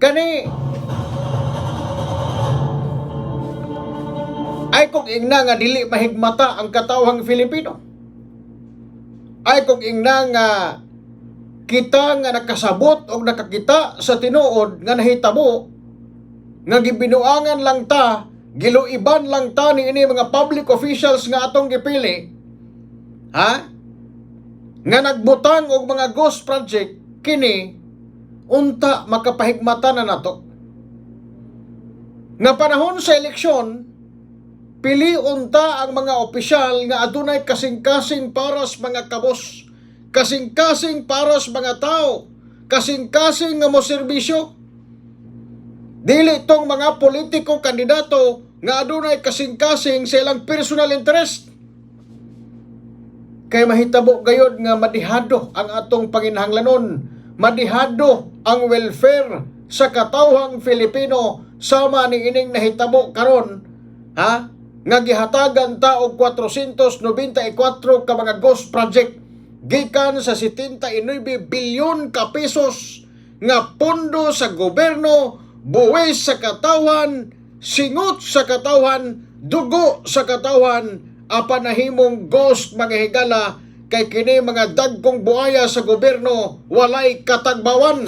Kani ay kung ingna nga dili mahigmata ang katawhang Filipino. Ay kung ingna nga kita nga nakasabot o nakakita sa tinuod nga nahitabo nga gibinuangan lang ta, giluiban lang ta ni ini mga public officials nga atong gipili, ha? Nga nagbutang og mga ghost project, kini unta makapahigmata na nato. Nga panahon sa eleksyon, pili unta ang mga opisyal nga adunay kasing-kasing para sa mga kabos, kasing-kasing para sa mga tao, kasing-kasing nga moserbisyo. Dili tong mga politiko kandidato nga adunay kasing-kasing sa ilang personal interest. Kay mahitabo gayod nga madihado ang atong panginahanglanon, madihado ang welfare sa katawhang Filipino sama ni ining nahitabo karon, ha? Nga gihatagan ta og 494 ka mga ghost project gikan sa 79 bilyon ka pesos nga pondo sa gobyerno, buwis sa katawan, singot sa katawan, dugo sa katawan, apan nahimong ghost mga higala kay kini mga dagkong buaya sa gobyerno walay katagbawan.